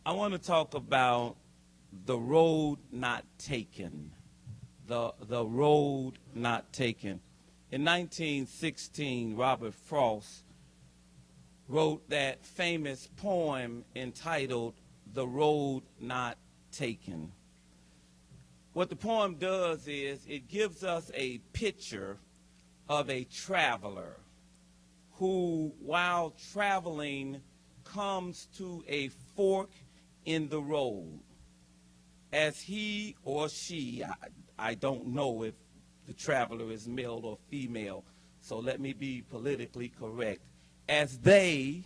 I want to talk about the road not taken. The road not taken. In 1916, Robert Frost wrote that famous poem entitled The Road Not Taken. What the poem does is it gives us a picture of a traveler who, while traveling, comes to a fork in the road. As he or she, I don't know if the traveler is male or female, so let me be politically correct. As they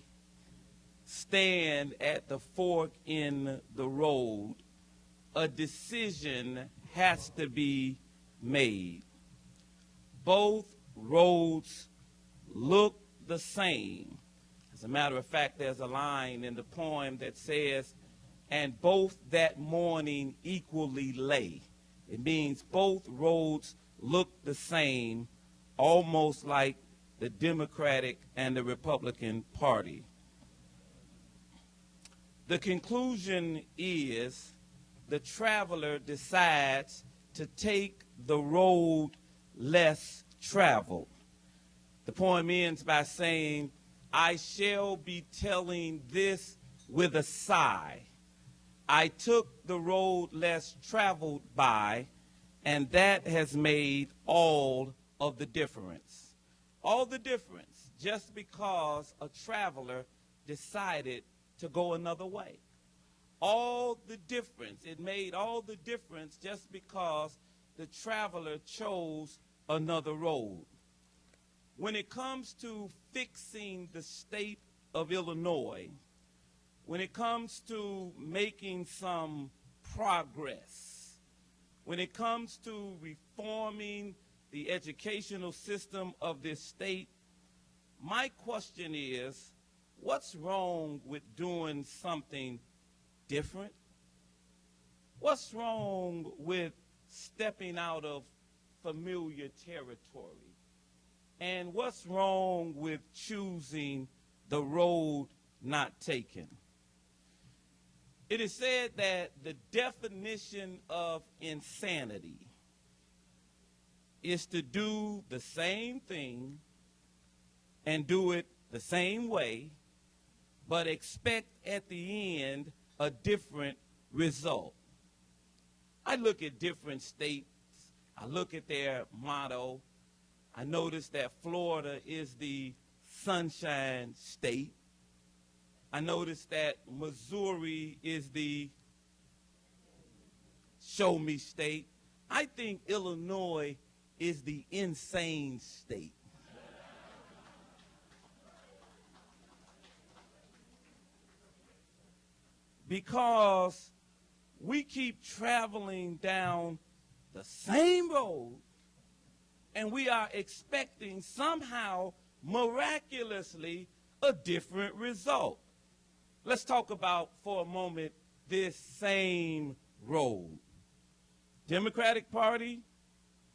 stand at the fork in the road, a decision has to be made. Both roads look the same. As a matter of fact, there's a line in the poem that says, "And both that morning equally lay." It means both roads look the same, almost like the Democratic and the Republican Party. The conclusion is the traveler decides to take the road less traveled. The poem ends by saying, "I shall be telling this with a sigh. I took the road less traveled by, and that has made all of the difference." All the difference just because a traveler decided to go another way. All the difference. It made all the difference just because the traveler chose another road. When it comes to fixing the state of Illinois, when it comes to making some progress, when it comes to reforming the educational system of this state, my question is, what's wrong with doing something different? What's wrong with stepping out of familiar territory? And what's wrong with choosing the road not taken? It is said that the definition of insanity is to do the same thing and do it the same way, but expect at the end a different result. I look at different states. I look at their motto. I notice that Florida is the Sunshine State. I notice that Missouri is the Show Me State. I think Illinois is the Insane State. Because we keep traveling down the same road and we are expecting somehow, miraculously, a different result. Let's talk about, for a moment, this same road. Democratic Party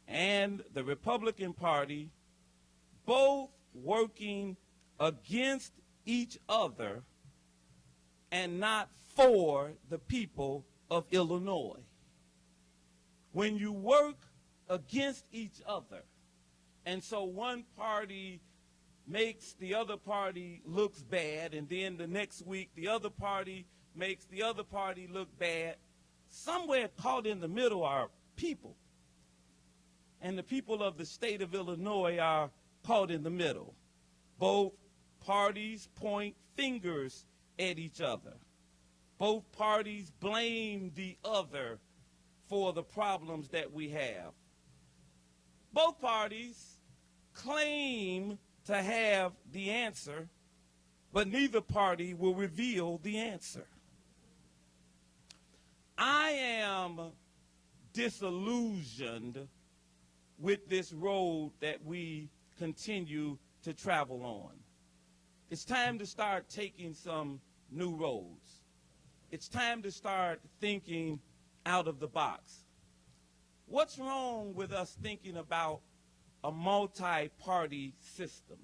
and the Republican Party both working against each other and not for the people of Illinois. When you work against each other, and so one party makes the other party looks bad, and then the next week the other party makes the other party look bad, somewhere caught in the middle are people. And the people of the state of Illinois are caught in the middle. Both parties point fingers at each other. Both parties blame the other for the problems that we have. Both parties claim to have the answer, but neither party will reveal the answer. I am disillusioned with this road that we continue to travel on. It's time to start taking some new roads. It's time to start thinking out of the box. What's wrong with us thinking about a multi-party system?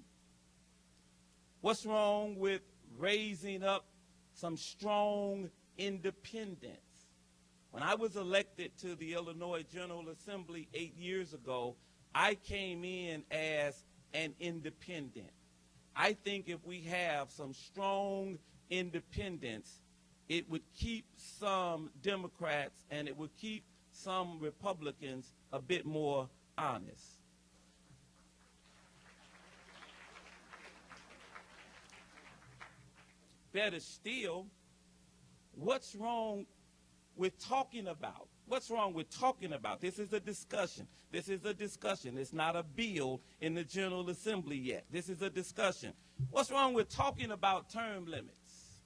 What's wrong with raising up some strong independence. When I was elected to the Illinois General Assembly 8 years ago, I came in as an independent. I think if we have some strong independence, it would keep some Democrats and it would keep some Republicans a bit more honest. Better still, what's wrong with talking about? What's wrong with talking about? This is a discussion. This is a discussion. It's not a bill in the General Assembly yet. This is a discussion. What's wrong with talking about term limits?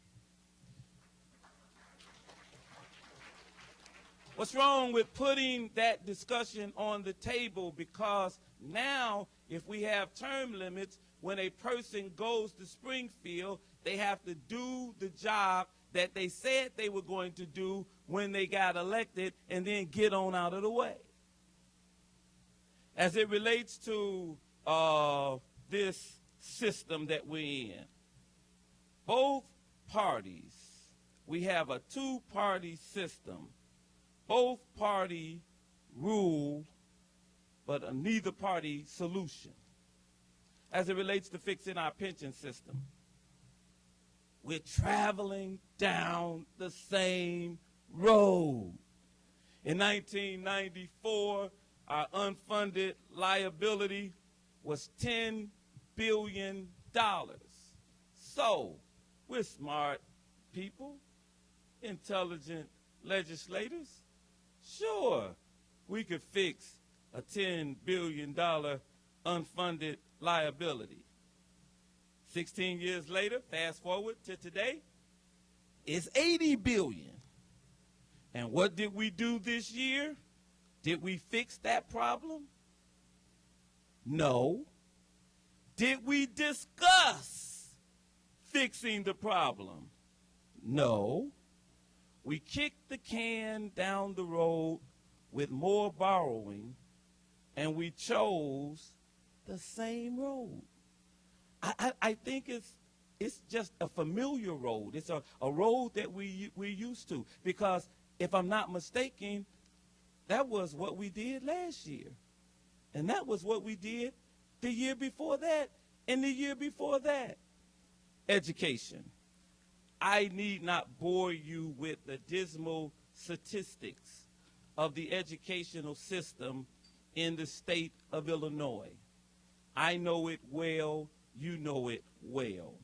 What's wrong with putting that discussion on the table? Because now, if we have term limits, when a person goes to Springfield, they have to do the job that they said they were going to do when they got elected and then get on out of the way. As it relates to this system that we're in, both parties, we have a two-party system. Both party rule, but a neither party solution. As it relates to fixing our pension system, we're traveling down the same road. In 1994, our unfunded liability was $10 billion. So, we're smart people, intelligent legislators. Sure, we could fix a $10 billion unfunded liability. 16 years later, fast forward to today, it's $80 billion. And what did we do this year? Did we fix that problem? No. Did we discuss fixing the problem? No. We kicked the can down the road with more borrowing, and we chose the same road. I think it's just a familiar road. It's a road that we're used to. Because if I'm not mistaken, that was what we did last year. And that was what we did the year before that and the year before that. Education. I need not bore you with the dismal statistics of the educational system in the state of Illinois. I know it well, you know it well.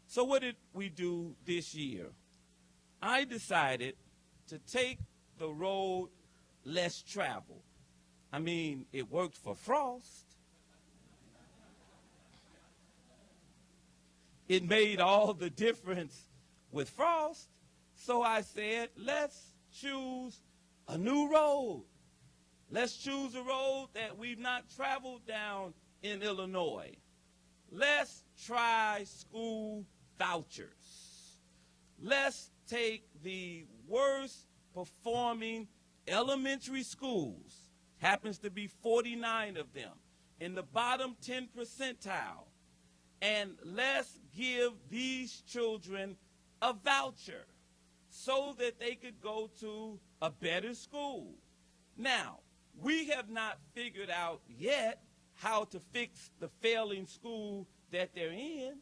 So what did we do this year? I decided to take the road less traveled. I mean, it worked for Frost. It made all the difference with Frost. So I said, let's choose a new road. Let's choose a road that we've not traveled down in Illinois. Let's try school vouchers. Let's take the worst performing elementary schools, happens to be 49 of them, in the bottom 10 percentile, and let's give these children a voucher so that they could go to a better school. Now, we have not figured out yet how to fix the failing school that they're in.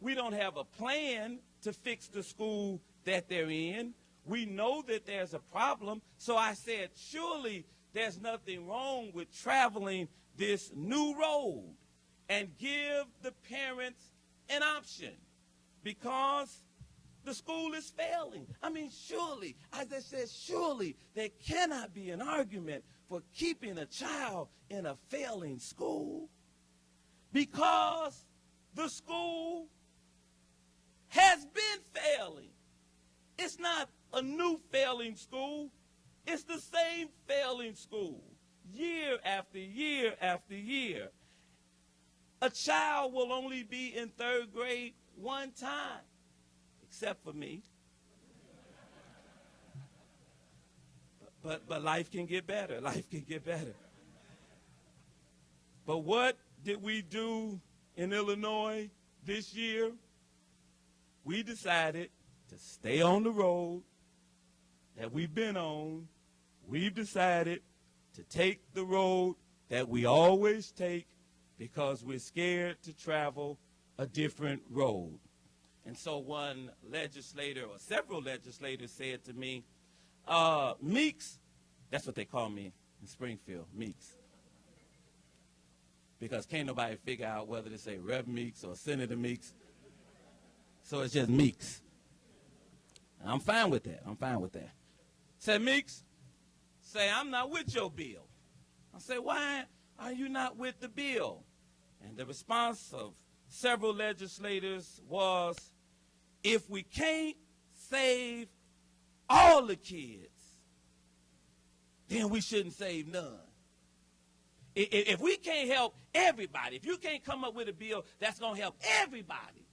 We don't have a plan to fix the school that they're in. We know that there's a problem. So I said, surely there's nothing wrong with traveling this new road and give the parents an option because the school is failing. I mean, surely, as I said, surely there cannot be an argument for keeping a child in a failing school because the school has been failing. It's not a new failing school. It's the same failing school year after year after year. A child will only be in third grade one time, except for me. But life can get better. Life can get better. But what did we do in Illinois this year? We decided to stay on the road that we've been on. We've decided to take the road that we always take because we're scared to travel a different road. And so one legislator, or several legislators, said to me, Meeks, that's what they call me in Springfield, Meeks. Because can't nobody figure out whether to say Rev Meeks or Senator Meeks. So it's just Meeks. And I'm fine with that. I'm fine with that. Said, Meeks, say, I'm not with your bill. I say, why are you not with the bill? And the response of several legislators was, if we can't save all the kids, then we shouldn't save none. If we can't help everybody, if you can't come up with a bill that's going to help everybody,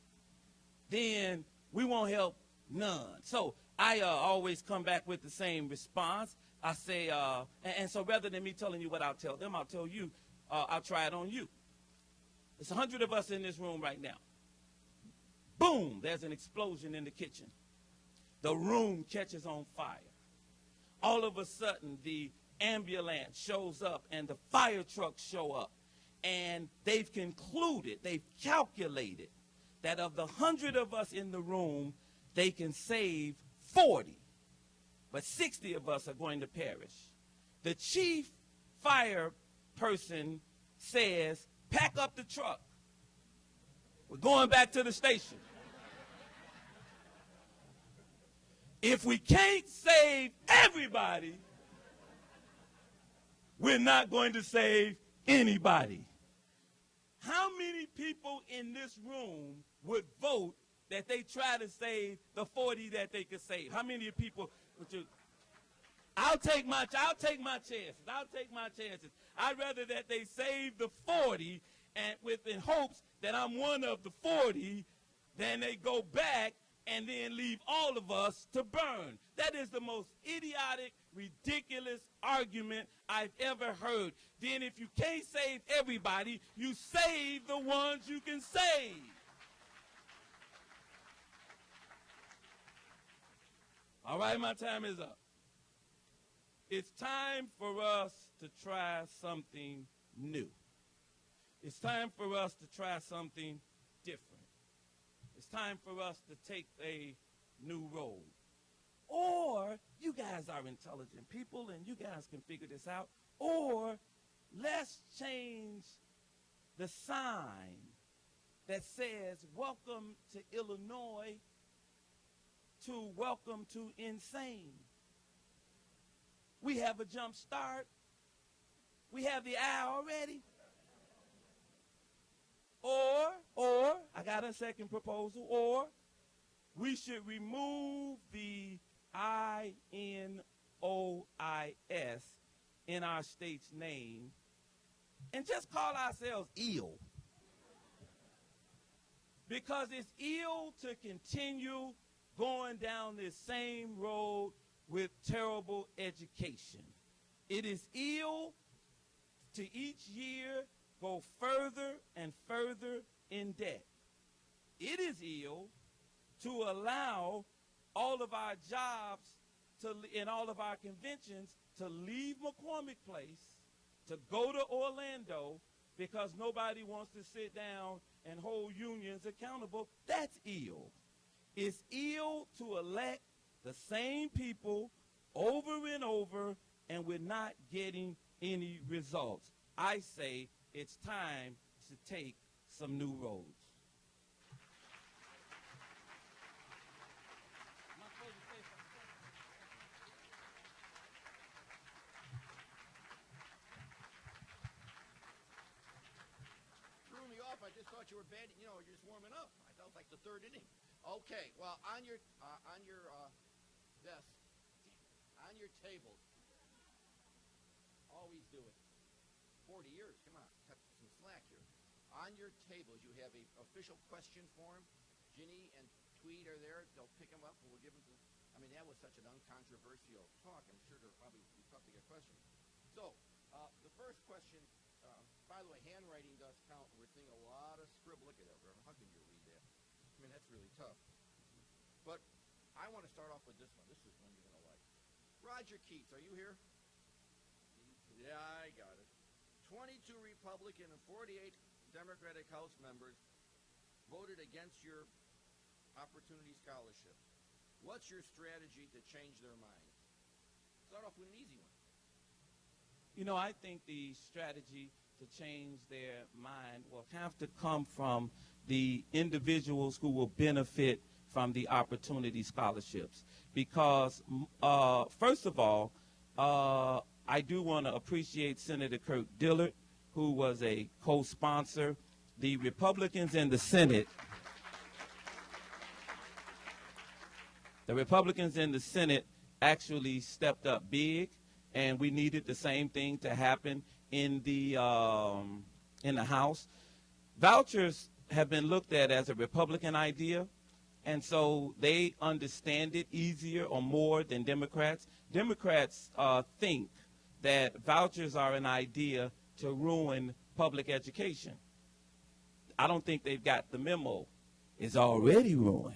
then we won't help none. So I always come back with the same response. I say, and so rather than me telling you what I'll tell them, I'll tell you, I'll try it on you. There's 100 of us in this room right now. Boom, there's an explosion in the kitchen. The room catches on fire. All of a sudden, the ambulance shows up and the fire trucks show up. And they've concluded, they've calculated that of the 100 of us in the room, they can save 40. But 60 of us are going to perish. The chief fire person says, pack up the truck. We're going back to the station. If we can't save everybody, we're not going to save anybody. How many people in this room would vote that they try to save the 40 that they could save? How many people would you? I'll take my chances. I'll take my chances. I'd rather that they save the 40 and in hopes that I'm one of the 40 than they go back and then leave all of us to burn. That is the most idiotic, ridiculous argument I've ever heard. Then if you can't save everybody, you save the ones you can save. All right, my time is up. It's time for us to try something new. It's time for us to try something different. It's time for us to take a new road. Or you guys are intelligent people and you guys can figure this out. Or let's change the sign that says welcome to Illinois to welcome to insane. We have a jump start. We have the I already. Or, I got a second proposal, or we should remove the INOIS in our state's name and just call ourselves ill. Because it's ill to continue going down this same road with terrible education. It is ill to each year go further and further in debt. It is ill to allow all of our jobs and all of our conventions to leave McCormick Place, to go to Orlando, because nobody wants to sit down and hold unions accountable. That's ill. It's ill to elect the same people over and over, and we're not getting any results. I say it's time to take some new roads. Threw me off. I just thought you were bad. You know, you're just warming up. I felt like the third inning. Okay, well, on your desk, on your table, always do it. 40 years, come on, cut some slack here. On your tables, you have a official question form. Ginny and Tweed are there. They'll pick them up and we'll give them to. I mean, that was such an uncontroversial talk. I'm sure they'll probably be tough to get questions. So, the first question, by the way, handwriting does count. We're seeing a lot of scribble. Look at that, Reverend. How can you read that? I mean, that's really tough. But I want to start off with this one. This is one you're going to like. Roger Keats, are you here? Yeah, I got it. 22 Republican and 48 Democratic House members voted against your Opportunity Scholarship. What's your strategy to change their mind? Start off with an easy one. You know, I think the strategy to change their mind will have to come from the individuals who will benefit from the Opportunity Scholarships. Because, first of all, I do want to appreciate Senator Kirk Dillard, who was a co-sponsor. The Republicans in the Senate, actually stepped up big, and we needed the same thing to happen in the House. Vouchers have been looked at as a Republican idea, and so they understand it easier or more than Democrats. Democrats think that vouchers are an idea to ruin public education. I don't think they've got the memo. It's already ruined.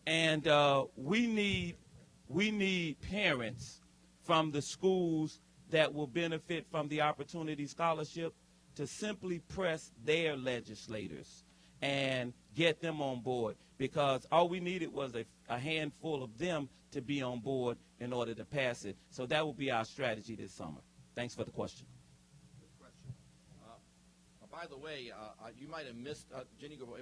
And we need parents from the schools that will benefit from the Opportunity Scholarship to simply press their legislators and get them on board, because all we needed was a handful of them to be on board in order to pass it. So that will be our strategy this summer. Thanks for the question. Good question. By the way, you might have missed, Jenny, go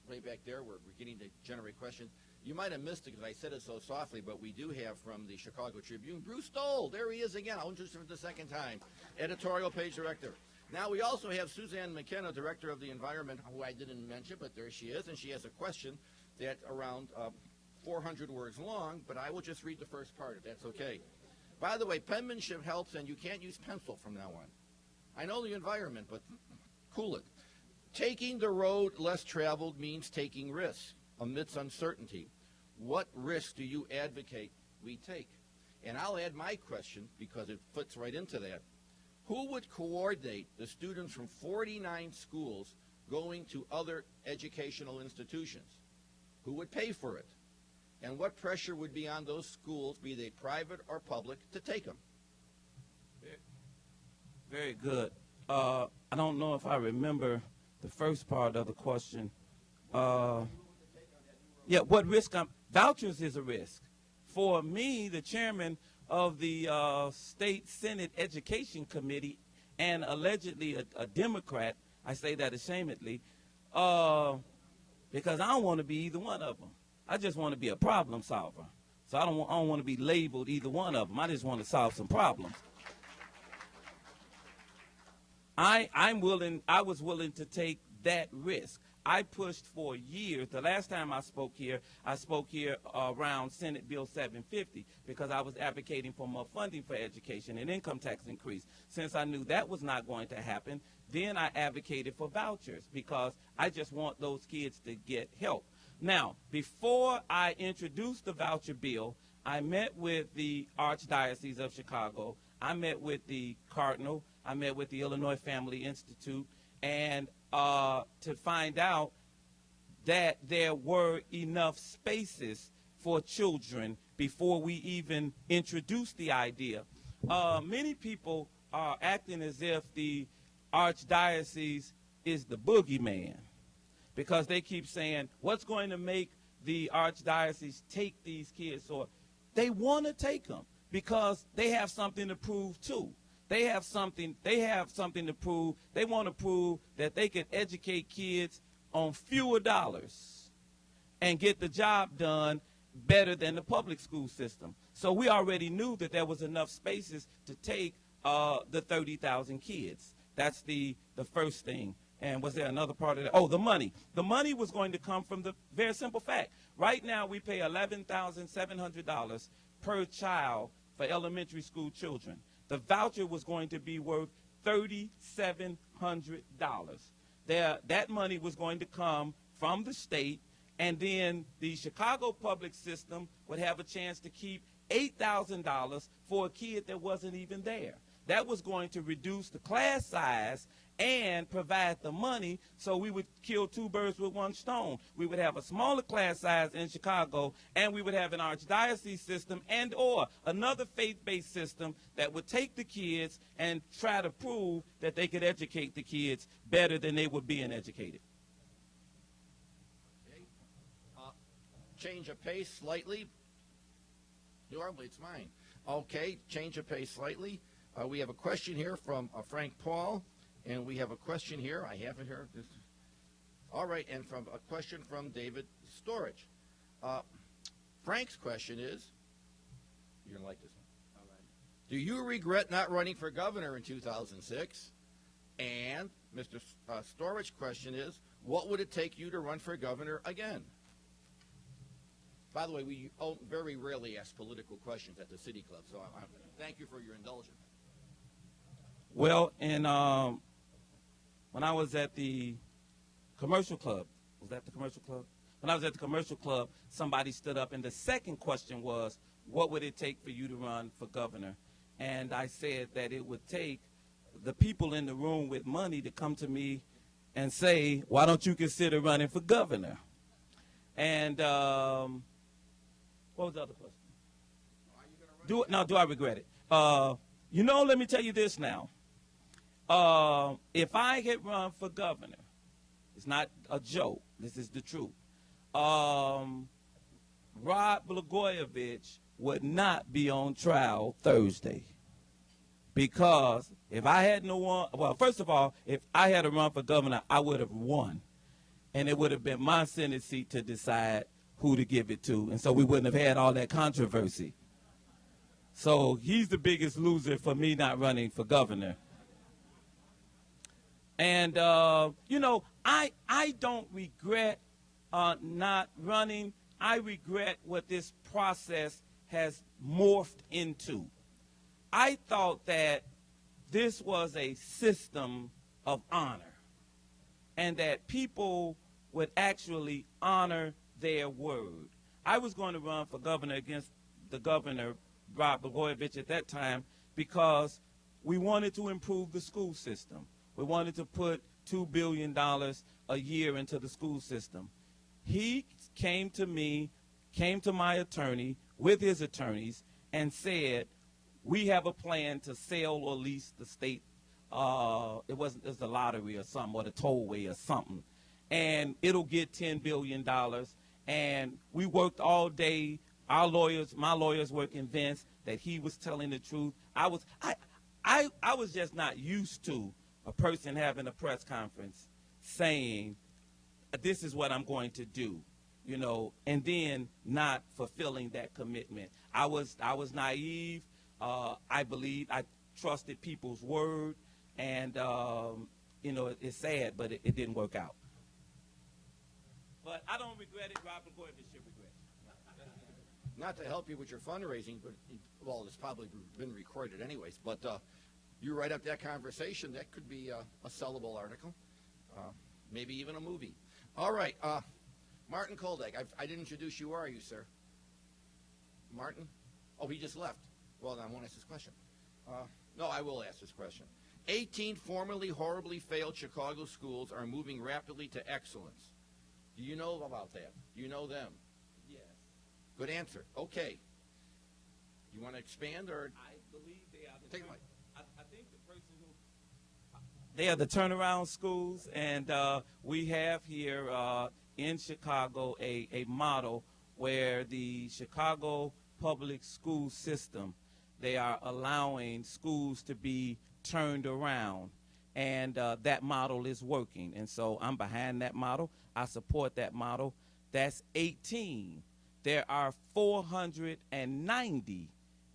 way back there. We're beginning to generate questions. You might have missed it because I said it so softly, but we do have from the Chicago Tribune, Bruce Stoll. There he is again. I'll introduce him for the second time. Editorial page director. Now we also have Suzanne McKenna, director of the environment, who I didn't mention, but there she is, and she has a question that's around 400 words long, but I will just read the first part, if that's okay. By the way, penmanship helps, and you can't use pencil from now on. I know the environment, but cool it. Taking the road less traveled means taking risks amidst uncertainty. What risk do you advocate we take? And I'll add my question because it fits right into that. Who would coordinate the students from 49 schools going to other educational institutions? Who would pay for it? And what pressure would be on those schools, be they private or public, to take them? Very good. I don't know if I remember the first part of the question. Yeah, what risk? Vouchers is a risk. For me, the chairman of the State Senate Education Committee and allegedly a Democrat, I say that ashamedly, because I don't want to be either one of them. I just want to be a problem solver. So I don't want to be labeled either one of them. I just want to solve some problems. I was willing to take that risk. I pushed for years. The last time I spoke here around Senate Bill 750 because I was advocating for more funding for education and income tax increase. Since I knew that was not going to happen, then I advocated for vouchers because I just want those kids to get help. Now, before I introduced the voucher bill, I met with the Archdiocese of Chicago. I met with the Cardinal. I met with the Illinois Family Institute, and to find out that there were enough spaces for children before we even introduced the idea. Many people are acting as if the Archdiocese is the boogeyman because they keep saying, what's going to make the Archdiocese take these kids? Or they want to take them because they have something to prove too. They have something to prove. They want to prove that they can educate kids on fewer dollars and get the job done better than the public school system. So we already knew that there was enough spaces to take the 30,000 kids. That's the first thing. And was there another part of that? Oh, the money. The money was going to come from the very simple fact. Right now we pay $11,700 per child for elementary school children. The voucher was going to be worth $3,700. That money was going to come from the state, and then the Chicago public system would have a chance to keep $8,000 for a kid that wasn't even there. that was going to reduce the class size and provide the money, so we would kill two birds with one stone. We would have a smaller class size in Chicago, and we would have an archdiocese system and or another faith-based system that would take the kids and try to prove that they could educate the kids better than they were being educated. Okay. Change of pace slightly. Normally it's mine. Okay, change of pace slightly. We have a question here from Frank Paul. And we have a question here. I have it here. All right, and from a question from David Storage. Frank's question is, you're going to like this one. All right. Do you regret not running for governor in 2006? And Mr. Storage question is, what would it take you to run for governor again? By the way, we very rarely ask political questions at the City Club, so thank you for your indulgence. Well, when I was at the commercial club, was that the commercial club? When I was at the commercial club, somebody stood up, and the second question was, what would it take for you to run for governor? And I said that it would take the people in the room with money to come to me and say, why don't you consider running for governor? And what was the other question? Do I regret it? Let me tell you this now. If I had run for governor, it's not a joke, this is the truth, Rod Blagojevich would not be on trial Thursday. Because if I had first of all, if I had to run for governor, I would have won. And it would have been my Senate seat to decide who to give it to. And so we wouldn't have had all that controversy. So he's the biggest loser for me not running for governor. And, I don't regret not running. I regret what this process has morphed into. I thought that this was a system of honor and that people would actually honor their word. I was going to run for governor against the governor, Rod Blagojevich, at that time because we wanted to improve the school system. We wanted to put $2 billion a year into the school system. He came to my attorney with his attorneys and said, we have a plan to sell or lease the state. It was the lottery or something, or the tollway or something. And it'll get $10 billion. And we worked all day. My lawyers were convinced that he was telling the truth. I was just not used to a person having a press conference saying, this is what I'm going to do, and then not fulfilling that commitment. I was naive. I trusted people's word, and, it's sad, but it didn't work out. But I don't regret it. Rod Blagojevich should regret it. Not to help you with your fundraising, but, it's probably been recorded anyways, but you write up that conversation, that could be a sellable article, maybe even a movie. All right, Martin Koldag, I didn't introduce you, are you, sir? Martin? Oh, he just left. Well, then I won't ask this question. No, I will ask this question. 18 formerly horribly failed Chicago schools are moving rapidly to excellence. Do you know about that? Do you know them? Yes. Good answer. Okay. You want to expand, or? I believe they are Take my. I think the person they are the turnaround schools, and we have here in Chicago a model where the Chicago public school system, they are allowing schools to be turned around, and that model is working. And so I'm behind that model. I support that model. That's 18. There are 490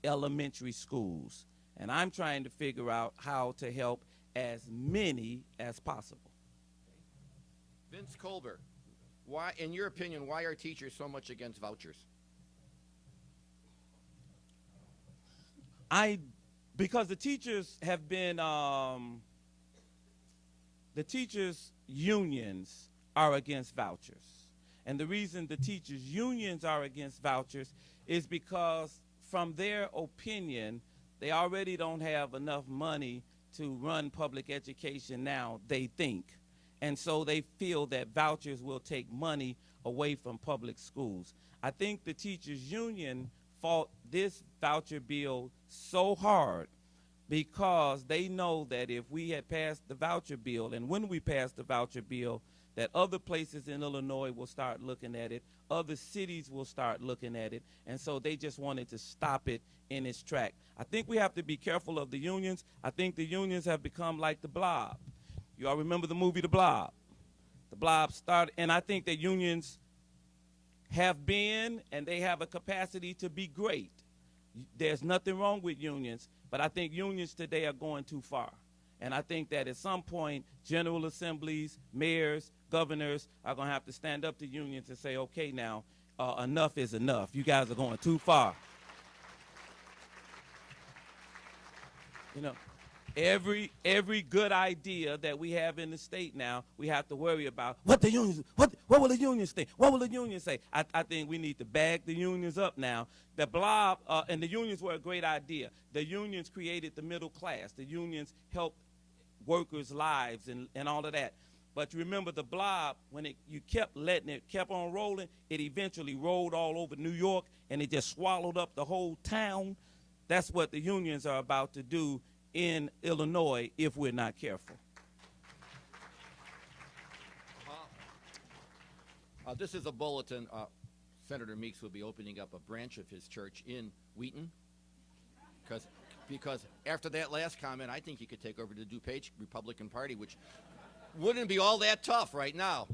elementary schools, and I'm trying to figure out how to help as many as possible. Vince Colbert, why, in your opinion, why are teachers so much against vouchers? Because the teachers have been, the teachers' unions are against vouchers. And the reason the teachers' unions are against vouchers is because, from their opinion, They already don't have enough money to run public education now, they think. And so they feel that vouchers will take money away from public schools. I think the teachers union fought this voucher bill so hard because they know that if we had passed the voucher bill, and when we passed the voucher bill, that other places in Illinois will start looking at it, other cities will start looking at it, and so they just wanted to stop it in its track. I think we have to be careful of the unions. I think the unions have become like the Blob. You all remember the movie The Blob? The Blob started, and I think that unions have been, and they have a capacity to be great. There's nothing wrong with unions, but I think unions today are going too far. And I think that at some point, general assemblies, mayors, governors are going to have to stand up to unions and say, okay, now, enough is enough. You guys are going too far. You know, every good idea that we have in the state now, we have to worry about what the unions, what will the unions think? What will the unions say? I think we need to bag the unions up now. The Blob, and the unions were a great idea. The unions created the middle class. The unions helped workers' lives and all of that. But you remember the Blob, when you kept letting it, kept on rolling, it eventually rolled all over New York, and it just swallowed up the whole town. That's what the unions are about to do in Illinois if we're not careful. This is a bulletin. Senator Meeks will be opening up a branch of his church in Wheaton, because after that last comment, I think he could take over the DuPage Republican Party, which wouldn't be all that tough right now.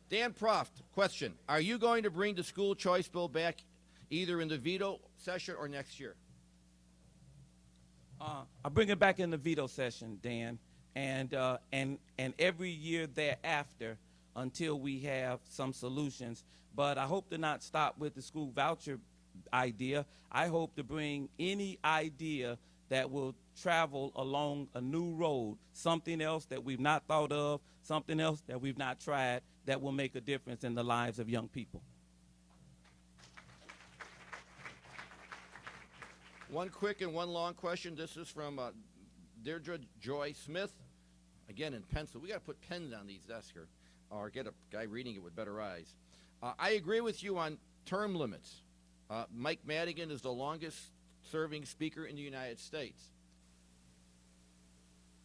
Dan Proft, question. Are you going to bring the school choice bill back either in the veto session or next year? I'll bring it back in the veto session, Dan, and every year thereafter until we have some solutions. But I hope to not stop with the school voucher idea. I hope to bring any idea that will travel along a new road, something else that we've not thought of, something else that we've not tried that will make a difference in the lives of young people. One quick and one long question. This is from Deirdre Joy Smith, again in pencil. We got to put pens on these desks here, or get a guy reading it with better eyes. I agree with you on term limits. Mike Madigan is the longest-serving speaker in the United States,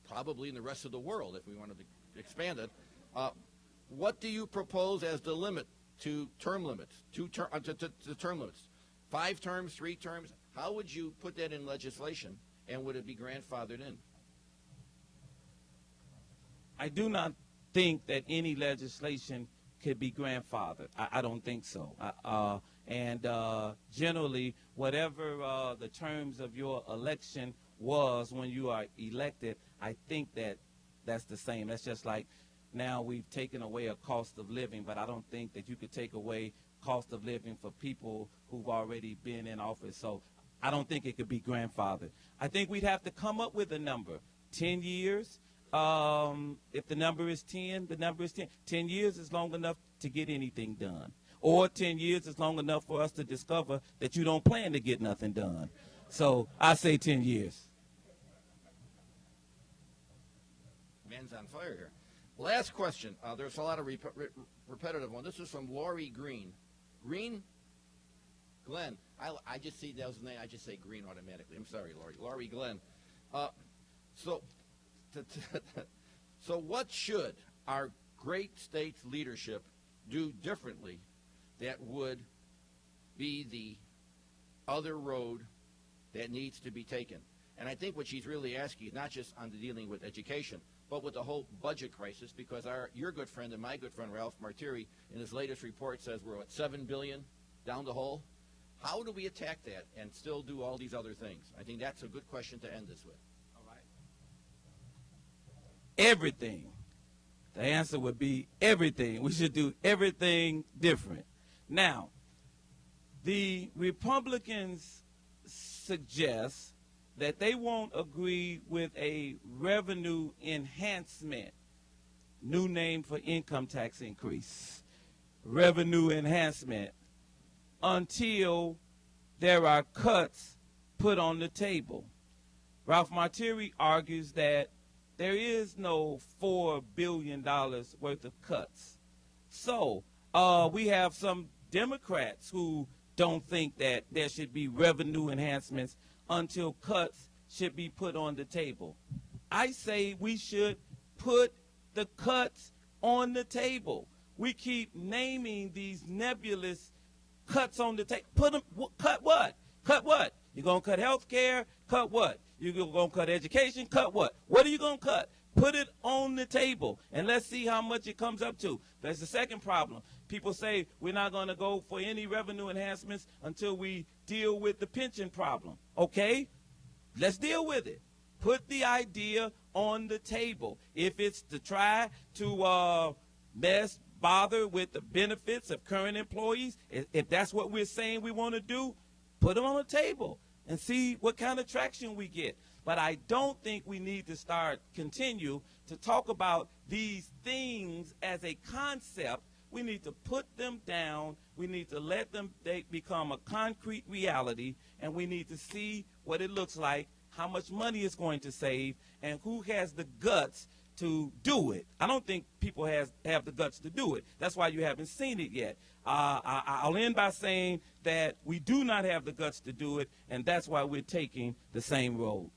probably in the rest of the world if we wanted to expand it. What do you propose as the limit to term limits? To term limits, 5 terms, 3 terms. How would you put that in legislation, and would it be grandfathered in? I do not think that any legislation could be grandfathered. I don't think so. Generally, whatever the terms of your election was when you are elected, I think that that's the same. That's just like now we've taken away a cost of living, but I don't think that you could take away cost of living for people who've already been in office. So I don't think it could be grandfathered. I think we'd have to come up with a number. 10 years. If the number is 10, the number is 10. 10 years is long enough to get anything done. Or 10 years is long enough for us to discover that you don't plan to get nothing done. So I say 10 years. Man's on fire here. Last question. There's a lot of repetitive one. This is from Lori Green. Green? Glenn. I just see those names. I just say Green automatically. I'm sorry, Lori. Lori Glenn. So what should our great state's leadership do differently that would be the other road that needs to be taken? And I think what she's really asking is not just on the dealing with education, but with the whole budget crisis, because your good friend and my good friend Ralph Martiri in his latest report says we're at $7 billion down the hole. How do we attack that and still do all these other things? I think that's a good question to end this with. All right. Everything. The answer would be everything. We should do everything different. Now, the Republicans suggest that they won't agree with a revenue enhancement, new name for income tax increase, revenue enhancement, until there are cuts put on the table. Ralph Martiri argues that there is no $4 billion worth of cuts. So we have some Democrats who don't think that there should be revenue enhancements until cuts should be put on the table. I say we should put the cuts on the table. We keep naming these nebulous cuts on the table. Put them. Cut what? Cut what? You're gonna cut health care? Cut what? You're gonna cut education? Cut what? What are you gonna cut? Put it on the table, and let's see how much it comes up to. That's the second problem. People say we're not going to go for any revenue enhancements until we deal with the pension problem. Okay, let's deal with it. Put the idea on the table. If it's to try to bother with the benefits of current employees, if that's what we're saying we want to do, put them on the table and see what kind of traction we get. But I don't think we need to continue to talk about these things as a concept. We need to put them down. We need to let them become a concrete reality, and we need to see what it looks like, how much money it's going to save, and who has the guts to do it. I don't think people have the guts to do it. That's why you haven't seen it yet. I'll end by saying that we do not have the guts to do it, and that's why we're taking the same road.